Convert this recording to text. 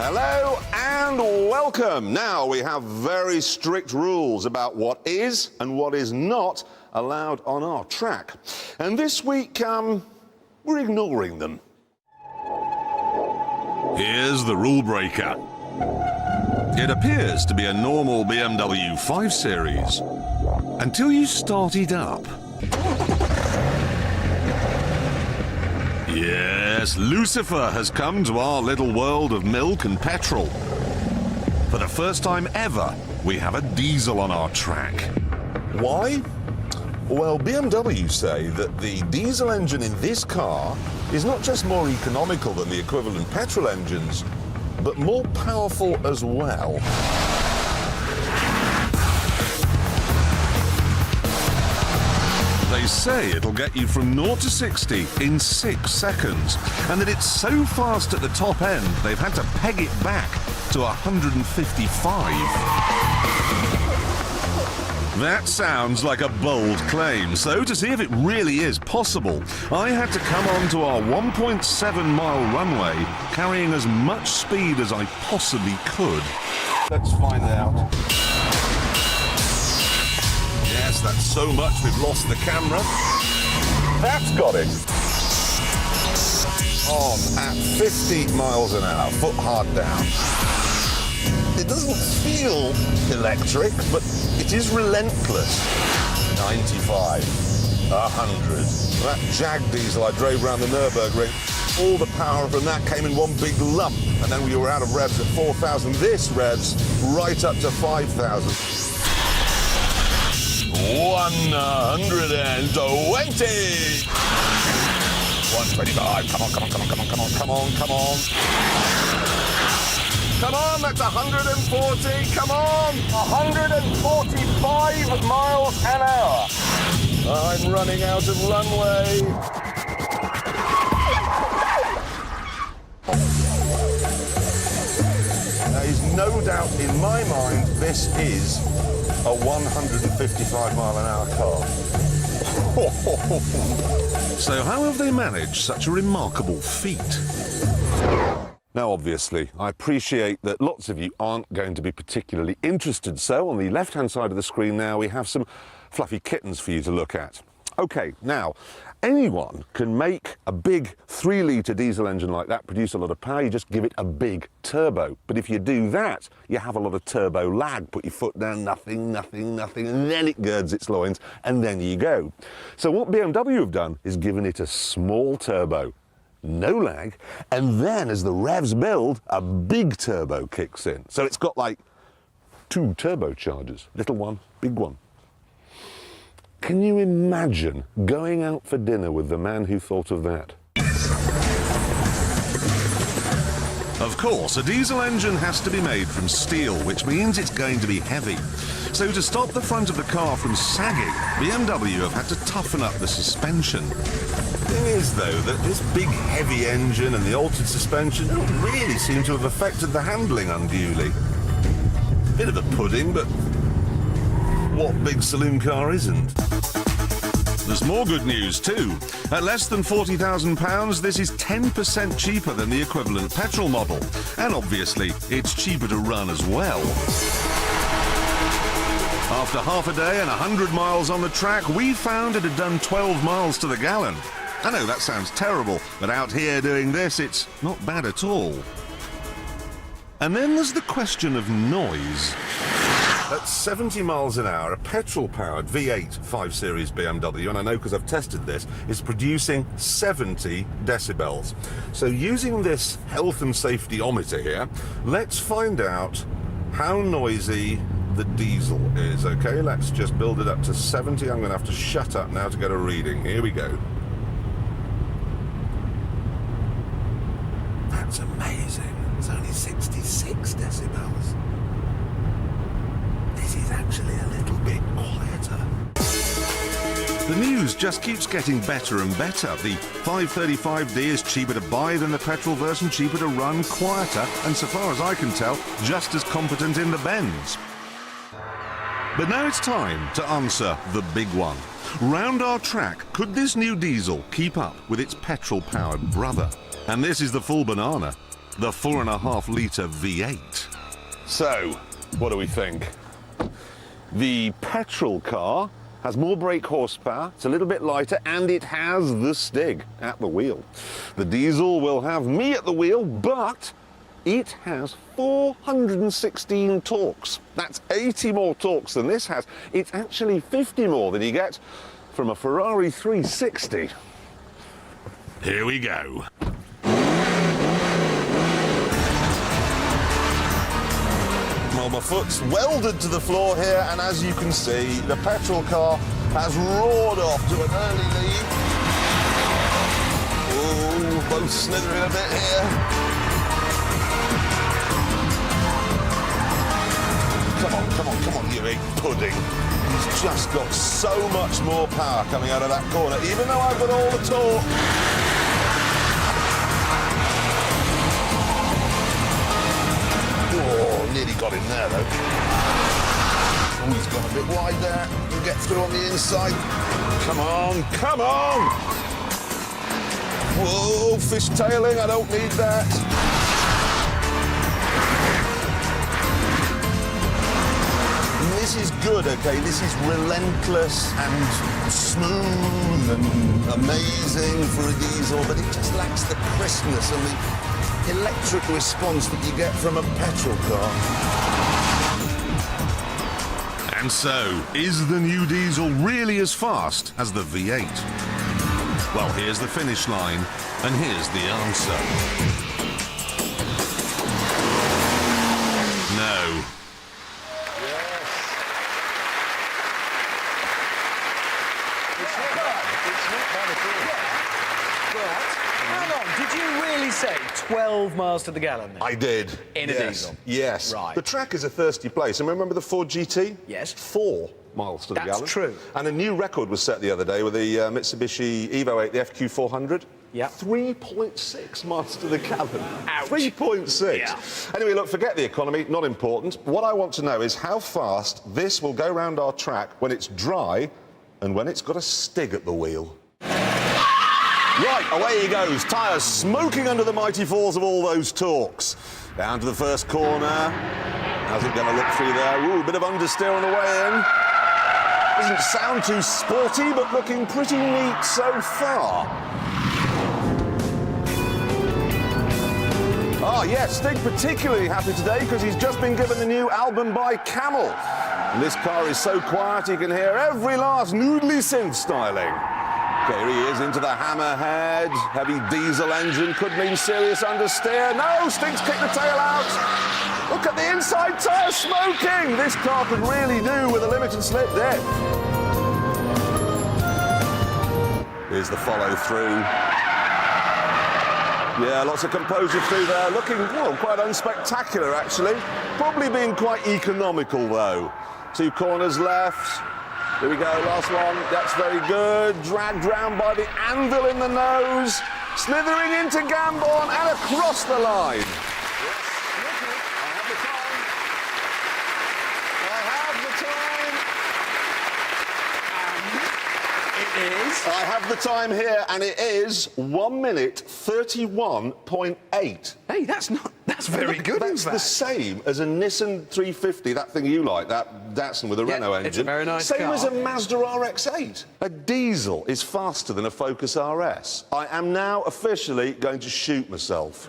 Hello and welcome. Now we have very strict rules about what is and what is not allowed on our track. And this week, we're ignoring them. Here's the rule breaker. It appears to be a normal BMW 5 Series until you start it up. Yes, Lucifer has come to our little world of milk and petrol. For the first time ever, we have a diesel on our track. Why? Well, BMW say that the diesel engine in this car is not just more economical than the equivalent petrol engines, but more powerful as well. They say it'll get you from 0 to 60 in 6 seconds, and that it's so fast at the top end, they've had to peg it back to 155. That sounds like a bold claim, so to see if it really is possible, I had to come onto our 1.7-mile runway carrying as much speed as I possibly could. Let's find out. Yes, that's so much we've lost the camera. That's got it. On at 50 miles an hour, foot hard down. It doesn't feel electric, but it is relentless. 95, 100. That Jag diesel I drove around the Nürburgring, all the power from that came in one big lump, and then we were out of revs at 4,000. This revs right up to 5,000. 120. 125. Come on, come on, come on, come on, come on, come on, come on. Come on, that's 140. Come on, 145 miles an hour. I'm running out of runway. There is no doubt in my mind this is a 155 mile an hour car. So how have they managed such a remarkable feat? Now, obviously, I appreciate that lots of you aren't going to be particularly interested, so on the left-hand side of the screen now we have some fluffy kittens for you to look at. OK, now, anyone can make a big 3-litre diesel engine like that produce a lot of power. You just give it a big turbo. But if you do that, you have a lot of turbo lag. Put your foot down, nothing, nothing, nothing, and then it girds its loins, and then you go. So what BMW have done is given it a small turbo, no lag, and then as the revs build, a big turbo kicks in. So it's got like 2 turbochargers, little one, big one. Can you imagine going out for dinner with the man who thought of that? Of course, a diesel engine has to be made from steel, which means it's going to be heavy. So to stop the front of the car from sagging, BMW have had to toughen up the suspension. The thing is, though, that this big heavy engine and the altered suspension don't really seem to have affected the handling unduly. Bit of a pudding, but what big saloon car isn't? There's more good news too. At less than £40,000, this is 10% cheaper than the equivalent petrol model. And obviously, it's cheaper to run as well. After half a day and 100 miles on the track, we found it had done 12 miles to the gallon. I know that sounds terrible, but out here doing this, it's not bad at all. And then there's the question of noise. At 70 miles an hour, a petrol-powered V8 5 Series BMW, and I know because I've tested this, is producing 70 decibels. So using this health and safety-ometer here, let's find out how noisy the diesel is, okay? Let's just build it up to 70. I'm going to have to shut up now to get a reading. Here we go. That's amazing. It's only 66 decibels. This is actually a little bit quieter. The news just keeps getting better and better. The 535D is cheaper to buy than the petrol version, cheaper to run, quieter, and so far as I can tell, just as competent in the bends. But now it's time to answer the big one. Round our track, could this new diesel keep up with its petrol-powered brother? And this is the full banana. the 4.5-litre V8. So, what do we think? The petrol car has more brake horsepower, it's a little bit lighter, and it has the Stig at the wheel. The diesel will have me at the wheel, but it has 416 torques. That's 80 more torques than this has. It's actually 50 more than you get from a Ferrari 360. Here we go. Well, my foot's welded to the floor here, and as you can see, the petrol car has roared off to an early lead. Oh, both slithering a bit here. Come on, you big pudding. He's just got so much more power coming out of that corner, even though I've got all the torque. Oh, nearly got in there, though. Oh, he's gone a bit wide there. He'll get through on the inside. Come on, come on! Whoa, fishtailing, I don't need that. This is good, okay? This is relentless and smooth and amazing for a diesel, but it just lacks the crispness and the electric response that you get from a petrol car. And so, is the new diesel really as fast as the V8? Well, here's the finish line, and here's the answer. No. How long? Did you really say 12 miles to the gallon then? I did. In a diesel? Yes. Right. The track is a thirsty place. And remember the Ford GT? Yes. 4 miles to the gallon. That's true. And a new record was set the other day with the Mitsubishi Evo 8, the FQ400. Yeah. 3.6 miles to the gallon. Ouch. 3.6. Yeah. Anyway, look, forget the economy, not important. What I want to know is how fast this will go round our track when it's dry and when it's got a Stig at the wheel. Right, away he goes. Tyres smoking under the mighty force of all those torques. Down to the first corner. How's it going to look through there? Ooh, a bit of understeer on the way in. Doesn't sound too sporty, but looking pretty neat so far. Ah, yes, Stig particularly happy today because he's just been given the new album by Camel. And this car is so quiet you can hear every last noodly synth styling. Here he is into the hammerhead. Heavy diesel engine could mean serious understeer. No, Stig's kicked the tail out. Look at the inside tyre smoking. This car could really do with a limited slip dip. Here's the follow through. Yeah, lots of composure through there. Looking, well, quite unspectacular, actually. Probably being quite economical, though. 2 corners left. Here we go, last one. That's very good. Dragged round by the anvil in the nose. Slithering into Gambon and across the line. I have the time here, and it is 1 minute 31.8. Hey, that's very good. That's the same as a Nissan 350, that thing you like, that Datsun with a Renault engine. It's a very nice Same car. as a Mazda RX-8. A diesel is faster than a Focus RS. I am now officially going to shoot myself.